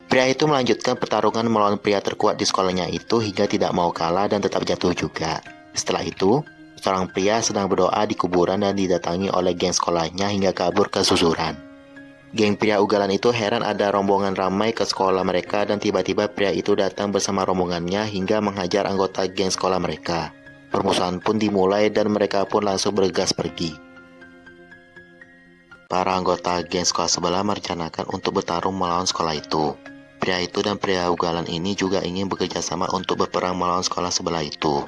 Pria itu melanjutkan pertarungan melawan pria terkuat di sekolahnya itu hingga tidak mau kalah dan tetap jatuh juga. Setelah itu, seorang pria sedang berdoa di kuburan dan didatangi oleh geng sekolahnya hingga kabur ke susuran. Geng pria ugalan itu heran ada rombongan ramai ke sekolah mereka dan tiba-tiba pria itu datang bersama rombongannya hingga menghajar anggota geng sekolah mereka. Permusuhan pun dimulai dan mereka pun langsung bergegas pergi. Para anggota geng sekolah sebelah merencanakan untuk bertarung melawan sekolah itu. Pria itu dan pria ugalan ini juga ingin bekerja sama untuk berperang melawan sekolah sebelah itu.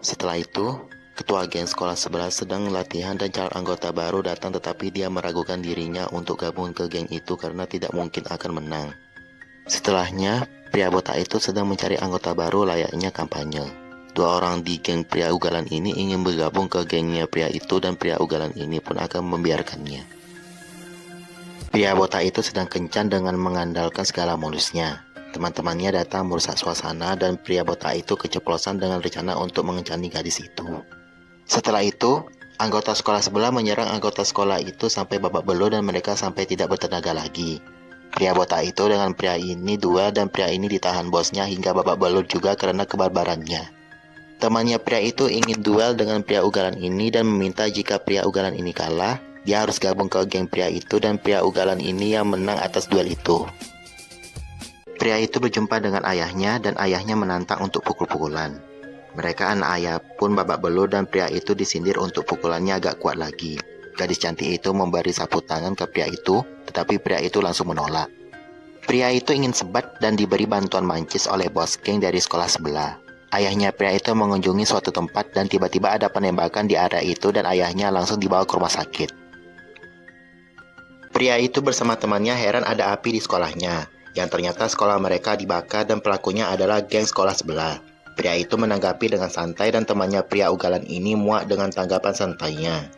Setelah itu, ketua geng sekolah sebelah sedang latihan dan calon anggota baru datang tetapi dia meragukan dirinya untuk gabung ke geng itu karena tidak mungkin akan menang. Setelahnya, pria botak itu sedang mencari anggota baru layaknya kampanye. Dua orang di geng pria ugalan ini ingin bergabung ke gengnya pria itu dan pria ugalan ini pun akan membiarkannya. Pria botak itu sedang kencan dengan mengandalkan segala modusnya. Teman-temannya datang merusak suasana dan pria botak itu keceplosan dengan rencana untuk mengencani gadis itu. Setelah itu, anggota sekolah sebelah menyerang anggota sekolah itu sampai babak belur dan mereka sampai tidak bertenaga lagi. Pria botak itu dengan pria ini duel dan pria ini ditahan bosnya hingga babak belur juga karena kebarbarannya. Temannya pria itu ingin duel dengan pria ugalan ini dan meminta jika pria ugalan ini kalah, dia harus gabung ke geng pria itu dan pria ugalan ini yang menang atas duel itu. Pria itu berjumpa dengan ayahnya dan ayahnya menantang untuk pukul-pukulan. Mereka anak ayah pun babak belur dan pria itu disindir untuk pukulannya agak kuat lagi. Gadis cantik itu memberi sapu tangan ke pria itu, tetapi pria itu langsung menolak. Pria itu ingin sebat dan diberi bantuan mancis oleh bos geng dari sekolah sebelah. Ayahnya pria itu mengunjungi suatu tempat dan tiba-tiba ada penembakan di area itu dan ayahnya langsung dibawa ke rumah sakit. Pria itu bersama temannya heran ada api di sekolahnya, yang ternyata sekolah mereka dibakar dan pelakunya adalah geng sekolah sebelah. Pria itu menanggapi dengan santai dan temannya pria ugalan ini muak dengan tanggapan santainya.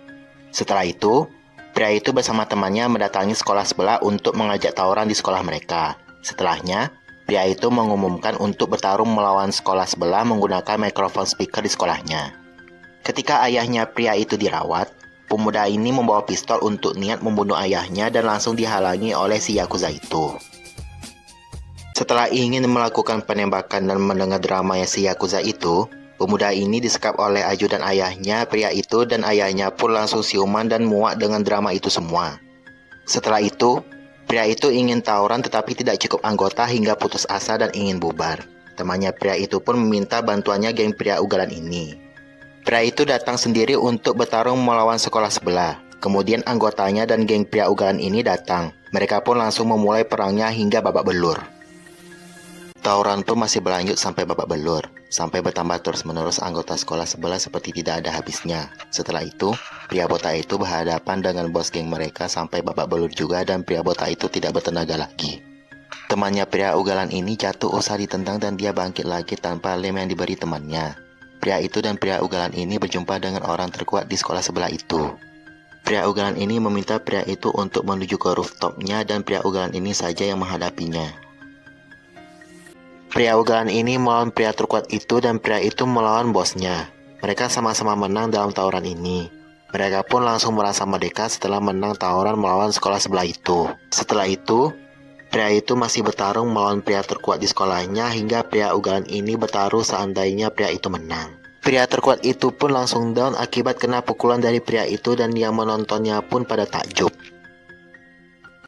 Setelah itu, pria itu bersama temannya mendatangi sekolah sebelah untuk mengajak tawuran di sekolah mereka. Setelahnya, pria itu mengumumkan untuk bertarung melawan sekolah sebelah menggunakan mikrofon speaker di sekolahnya. Ketika ayahnya pria itu dirawat, pemuda ini membawa pistol untuk niat membunuh ayahnya dan langsung dihalangi oleh si Yakuza itu. Setelah ingin melakukan penembakan dan mendengar dramanya si Yakuza itu, pemuda ini disekap oleh ajudan ayahnya pria itu dan ayahnya pun langsung siuman dan muak dengan drama itu semua. Setelah itu, pria itu ingin tawuran tetapi tidak cukup anggota hingga putus asa dan ingin bubar. Temannya pria itu pun meminta bantuannya geng pria ugalan ini. Pria itu datang sendiri untuk bertarung melawan sekolah sebelah. Kemudian anggotanya dan geng pria ugalan ini datang. Mereka pun langsung memulai perangnya hingga babak belur. Tawuran pun masih berlanjut sampai babak belur, sampai bertambah terus-menerus anggota sekolah sebelah seperti tidak ada habisnya. Setelah itu, pria botak itu berhadapan dengan bos geng mereka sampai babak belur juga dan pria botak itu tidak bertenaga lagi. Temannya pria ugalan ini jatuh usah ditendang dan dia bangkit lagi tanpa lem yang diberi temannya. Pria itu dan pria ugalan ini berjumpa dengan orang terkuat di sekolah sebelah itu. Pria ugalan ini meminta pria itu untuk menuju ke rooftopnya dan pria ugalan ini saja yang menghadapinya. Pria ugalan ini melawan pria terkuat itu dan pria itu melawan bosnya. Mereka sama-sama menang dalam tawuran ini. Mereka pun langsung merasa merdeka setelah menang tawuran melawan sekolah sebelah itu. Setelah itu, pria itu masih bertarung melawan pria terkuat di sekolahnya hingga pria ugalan ini bertaruh seandainya pria itu menang. Pria terkuat itu pun langsung down akibat kena pukulan dari pria itu dan yang menontonnya pun pada takjub.